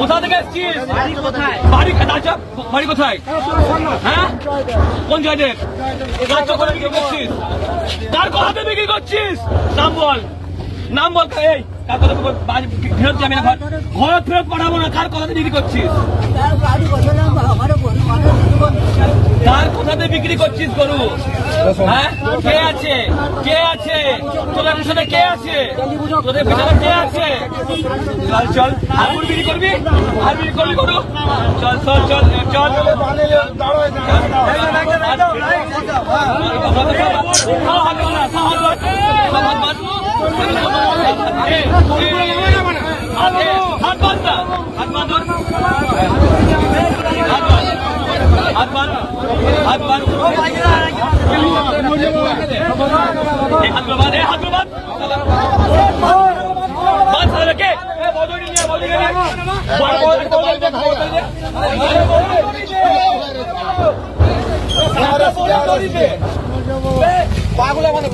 কোথা থেকে এসছিস? বাড়ি কোথায়? হ্যাঁ, কোন জায়গায় বিক্রি করছিস? কার কথাতে বিক্রি করছিস? নাম বল, নাম বল। এই ফেরত যাবি না, ঘর ফেরত পাঠাবো না। কার কথাতে বিক্রি করছিস? কার কথাতে বিক্রি করছিস গরু? হ্যাঁ, কে আছে? কে আছে তোদের পিছনে? কে আছে তোদের পিছনে? কে আছে? চল চল, আর বিক্রি করবি? আর বিক্রি করবি গরু? চল চল চল চল। হাত বাঁধ, হাত বাঁধ, হাত বাঁধ, হাত বাঁধ, পাগলা মানে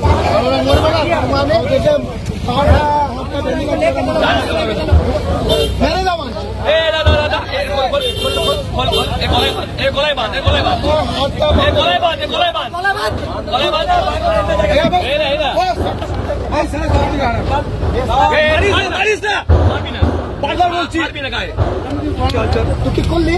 বলছি তুই কি করলি?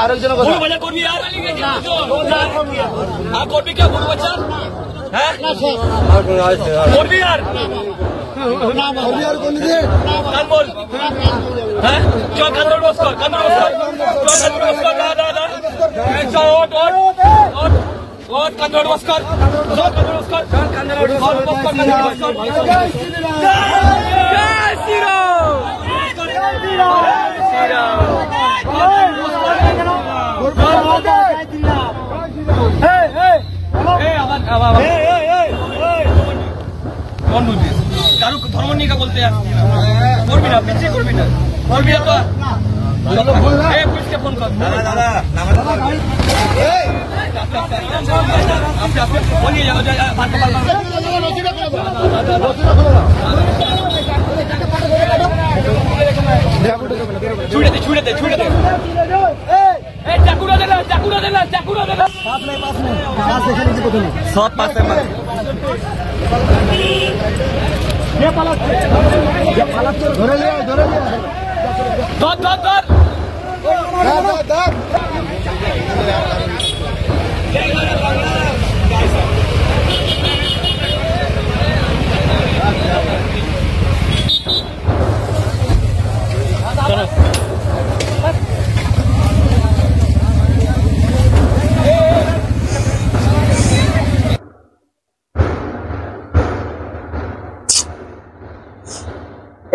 আরেকজন করবি আর করবি কে গরু বাচ্চা? হ্যাঁ করবি আর বল। হ্যাঁ চল, কান্দর বস কর, কান্দর বস কর, চল কান্দর বস কর। কান্দর বস কর, কান্দর বস কর, কান্দর বস কর, কান্দর বস কর। জয় শ্রীরাম, জয় শ্রীরাম। কারো ধর্ম নিয়ে বলতে করবি না, পিছিয়ে করবি না, করবি না তো পুলিশকে ফোন কর। ছুড়ে দে, ছুড়ে দে, ছুড়ে দে। চাকুরা দে না, চাকুরা দে না, চাকুরা দে না। সব পাশে ধরে ধর ধর ধর।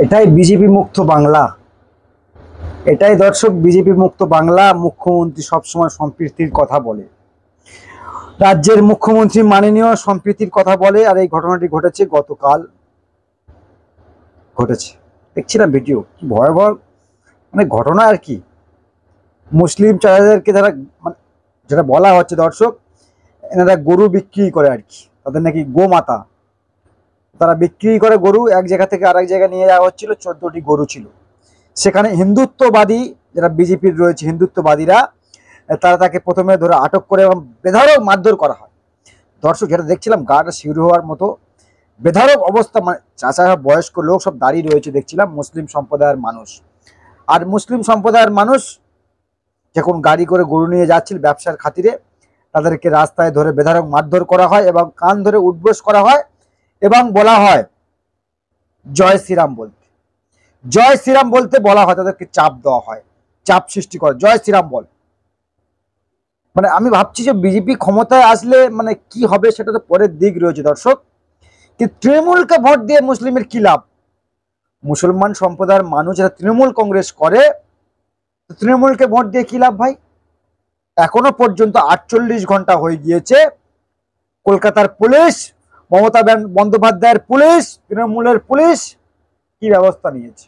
এটাই বিজেপি মুক্ত বাংলা, এটাই দর্শক বিজেপি মুক্ত বাংলা। মুখ্যমন্ত্রী সবসময় সম্প্রীতির কথা বলে, রাজ্যের মুখ্যমন্ত্রী মাননীয় সম্প্রীতির কথা বলে। আর এই ঘটনাটি ঘটেছে গতকাল, ঘটেছে দেখছিলাম ভিডিও, কি ভয়াবহ মানে ঘটনা আর কি। মুসলিম চাচাদেরকে যারা মানে যেটা বলা হচ্ছে দর্শক, এনারা গরু বিক্রি করে আর কি, তাদের নাকি গোমাতা, তারা বিক্রি করে গরু। এক জায়গা থেকে আরেক জায়গায় নিয়ে যাওয়া হচ্ছিল, 14টি গরু ছিল সেখানে। হিন্দুত্ববাদী যারা বিজেপির রয়েছে, হিন্দুত্ববাদীরা, তারা তাকে প্রথমে ধরে আটক করে এবং বেধড়ক মারধর করা হয়। দর্শক যেটা দেখছিলাম গাটা শিউরে হওয়ার মতো বেধড়ক অবস্থা, মানে চাচা বয়স্ক লোক সব দাঁড়িয়ে রয়েছে দেখছিলাম, মুসলিম সম্প্রদায়ের মানুষ। আর মুসলিম সম্প্রদায়ের মানুষ যখন গাড়ি করে গরু নিয়ে যাচ্ছিল ব্যবসার খাতিরে, তাদেরকে রাস্তায় ধরে বেধড়ক মারধর করা হয় এবং কান ধরে উঠবোস করা হয় এবং বলা হয় জয় শ্রীরাম বলতে, জয় শ্রীরাম বলতে বলা হয়। তাদেরকে চাপ দেওয়া হয়, চাপ সৃষ্টি করে, জয় শ্রীরাম বল। মানে আমি ভাবছি যে বিজেপি ক্ষমতায় আসলে মানে কি হবে, সেটা তো পরের দিক রয়েছে দর্শক। কিন্তু তৃণমূলকে ভোট দিয়ে মুসলিমের কি লাভ? মুসলমান সম্প্রদায়ের মানুষ যারা তৃণমূল কংগ্রেস করে, তৃণমূলকে ভোট দিয়ে কি লাভ ভাই? এখনো পর্যন্ত 48 ঘন্টা হয়ে গিয়েছে, কলকাতার পুলিশ, মমতা বন্দ্যোপাধ্যায়ের পুলিশ, তৃণমূলের পুলিশ কি ব্যবস্থা নিয়েছে,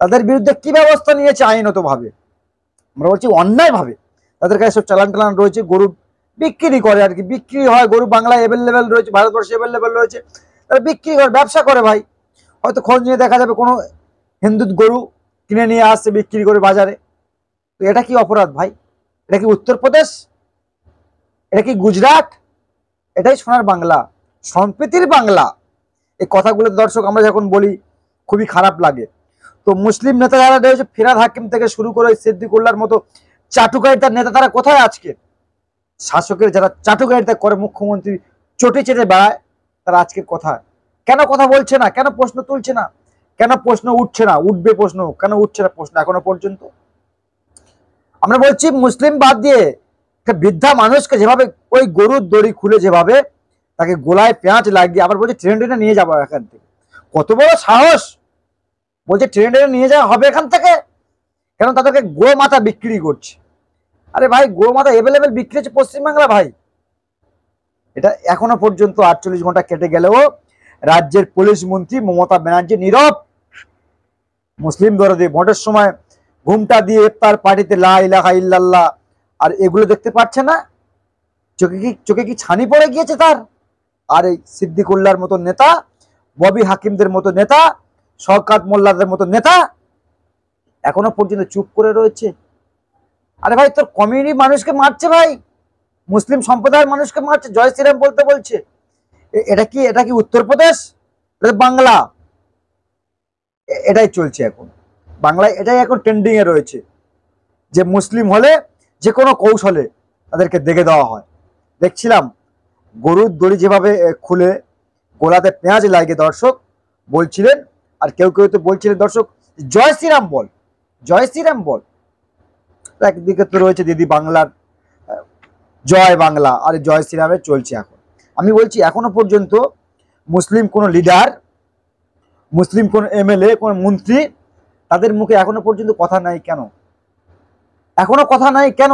তাদের বিরুদ্ধে কি ব্যবস্থা নিয়েছে আইনত ভাবে, আমরা বলছি অন্যায় ভাবে। তাদের কাছে সব চালান টালান রয়েছে, গরু বিক্রি করে আর কি, বিক্রি হয় গরু, বাংলায় অ্যাভেলেবেল রয়েছে, ভারতবর্ষে অ্যাভেলেবেল রয়েছে, তারা বিক্রি করে ব্যবসা করে ভাই। হয়তো খোঁজ নিয়ে দেখা যাবে কোনো হিন্দু গরু কিনে নিয়ে আসছে বিক্রি করে বাজারে। তো এটা কি অপরাধ ভাই? এটা কি উত্তরপ্রদেশ? এটা কি গুজরাট? এটাই সোনার বাংলা, সম্প্রীতির বাংলা। এই কথাগুলো দর্শক আমরা যখন বলি খুবই খারাপ লাগে। তো মুসলিম নেতা যারা রয়েছে, ফিরহাদ হাকিম থেকে শুরু করে সিদ্দিকুল্লাহর মতো চাটুকারিতার নেতা, তারা কোথায় আজকে? শাসকের যারা চাটুকারিতা করে, মুখ্যমন্ত্রী চটে চেটে বেড়ায়, তারা আজকে কোথায়? কেন কথা বলছে না? কেন প্রশ্ন তুলছে না? কেন প্রশ্ন উঠছে না? উঠবে প্রশ্ন, কেন উঠছে না প্রশ্ন এখনো পর্যন্ত? আমরা বলছি মুসলিম বাদ দিয়ে একটা বৃদ্ধা মানুষকে যেভাবে ওই গরুর দড়ি খুলে যেভাবে তাকে গোলায় পেঁয়াজ লাগিয়ে আবার বলছে ট্রেন টেনে নিয়ে যাবো এখান থেকে। কত বড় সাহস! বলছে ট্রেন টেনে নিয়ে যাওয়া হবে এখান থেকে, কেন তাদেরকে গোমাতা বিক্রি করছে। আরে ভাই, গোমাতা অ্যাভেলেবেল বিক্রি হচ্ছে পশ্চিমবাংলা ভাই। এটা এখনো পর্যন্ত 48 ঘন্টা কেটে গেলেও রাজ্যের পুলিশ মন্ত্রী মমতা ব্যানার্জি নীরব। মুসলিম দরদি ভোটের সময় ঘুমটা দিয়ে ইফতার পার্টিতে লা ইলাহা ইল্লাল্লাহ আর এগুলো দেখতে পাচ্ছে না? চোখে কি ছানি পড়ে গিয়েছে তার? আর এই সিদ্দিকুল্লাহর মতো নেতা, ববি হাকিমদের মতো নেতা, শওকত মোল্লাদের মতো নেতা এখনো পর্যন্ত চুপ করে রয়েছে। আরে ভাই, তোর কমিউনিটি মানুষকে মারছে ভাই, মুসলিম সম্প্রদায়ের মানুষকে মারছে, জয় শ্রীরাম বলতে বলছে। এটা কি উত্তরপ্রদেশ? এটা বাংলা। এটাই চলছে এখন বাংলায়, এটাই এখন ট্রেন্ডিং এ রয়েছে যে মুসলিম হলে যে কোনো কৌশলে তাদেরকে দেখে দেওয়া হয়। দেখছিলাম গরুর দড়ি যেভাবে খুলে গোলাতে পেঁয়াজ লাগিয়ে দর্শক বলছিলেন, আর কেউ কেউ তো বলছিলেন দর্শক জয় শ্রীরাম বল, জয় শ্রীরাম বল। একদিকে তো রয়েছে দিদি বাংলার জয় বাংলা, আর জয় শ্রীরামে চলছে এখন। আমি বলছি এখনো পর্যন্ত মুসলিম কোনো লিডার, মুসলিম কোন এমএলএ, কোন মন্ত্রী, তাদের মুখে এখনো পর্যন্ত কথা নাই কেন? এখনো কথা নাই কেন?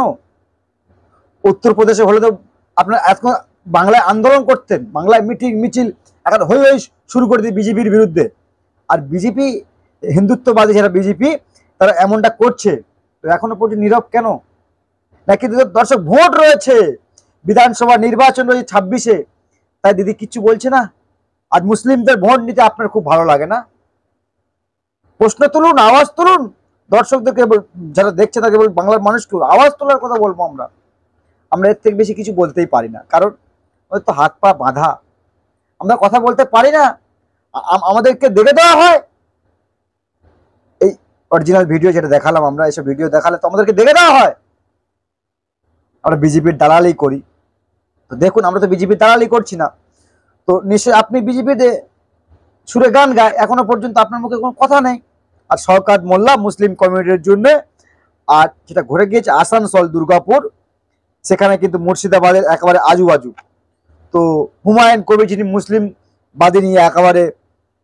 উত্তরপ্রদেশে হলে তো আপনার এখন বাংলায় আন্দোলন করতেন, বাংলায় মিটিং মিছিল এখন হই হই শুরু করে দিই বিজেপির বিরুদ্ধে। আর বিজেপি হিন্দুত্ববাদী যারা বিজেপি, তারা এমনটা করছে, তো এখনো পর্যন্ত নীরব কেন? নাকি দর্শক ভোট রয়েছে, বিধানসভা নির্বাচন রয়েছে 26-এ, তাই দিদি কিচ্ছু বলছে না? আজ মুসলিমদের ভোট নিতে আপনার খুব ভালো লাগে না? প্রশ্ন তুলুন, আওয়াজ তুলুন, দর্শকদেরকে যারা দেখছে তাকে বাংলার মানুষকে আওয়াজ তোলার কথা বলবো। আমরা এর থেকে বেশি কিছু বলতেই পারি না, কারণ হয়তো হাত পা বাঁধা, আমরা কথা বলতে পারি না, আমাদেরকে দেখে দেওয়া হয়। এই অরিজিনাল ভিডিও যেটা দেখালাম আমরা, এইসব ভিডিও দেখালে তো আমাদেরকে দেখে দেওয়া হয়। আমরা বিজেপির দালালি করি, তো দেখুন আমরা তো বিজেপির দালালি করছি না, তো নিশ্চয়ই আপনি বিজেপিতে সুরে গান গায়, এখনো পর্যন্ত আপনার মুখে কোনো কথা নেই। আর শওকত মোল্লা মুসলিম কমিউনিটির জন্য, আর যেটা ঘুরে গিয়েছে আসানসোল, দুর্গাপুর, সেখানে কিন্তু মুর্শিদাবাদের একেবারে আজুবাজু। তো হুমায়ুন কবির যিনি মুসলিমবাদী নিয়ে একেবারে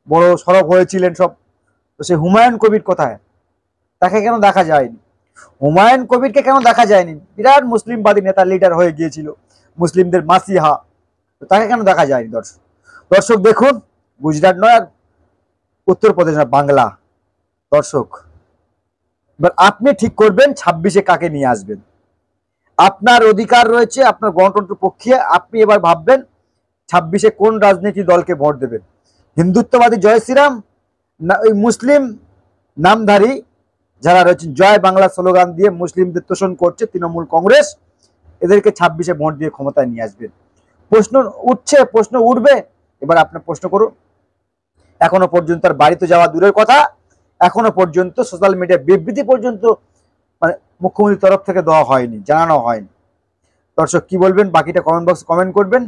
বড় সরব হয়েছিলেন সব, তো সে হুমায়ুন কবির কোথায়? তাকে কেন দেখা যায়নি? হুমায়ুন কবিরকে কেন দেখা যায়নি? বিরাট মুসলিমবাদী নেতা, লিডার হয়ে গিয়েছিল, মুসলিমদের মাসিহা, তো তাকে কেন দেখা যায়নি? দর্শক দেখুন, গুজরাট নয় আর উত্তরপ্রদেশ না, বাংলা। দর্শক এবার আপনি ঠিক করবেন 26-এ কাকে নিয়ে আসবেন। আপনার অধিকার রয়েছে, আপনার গণতন্ত্র পক্ষে আপনি এবার ভাববেন 26-এ কোন রাজনীতি দলকে ভোট দেবেন। হিন্দুত্ববাদী জয় শ্রীরাম, না ওই মুসলিম নামধারী যারা রয়েছে জয় বাংলা স্লোগান দিয়ে মুসলিমদের তোষণ করছে তৃণমূল কংগ্রেস, এদেরকে 26-এ ভোট দিয়ে ক্ষমতায় নিয়ে আসবেন। প্রশ্ন উঠছে, প্রশ্ন উঠবে, এবার আপনি প্রশ্ন করুন। এখনো পর্যন্ত আর বাড়িতে যাওয়া দূরের কথা, এখনো পর্যন্ত সোশ্যাল মিডিয়া বিবৃতি পর্যন্ত মানে মুখ্যমন্ত্রীর তরফ থেকে দেওয়া হয়নি, জানানো হয়নি। দর্শক কি বলবেন বাকিটা কমেন্ট বক্সে কমেন্ট করবেন,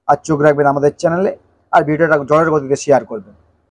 আর চোখ রাখবেন আমাদের চ্যানেলে, আর ভিডিওটা জলের গতিতে শেয়ার করবেন।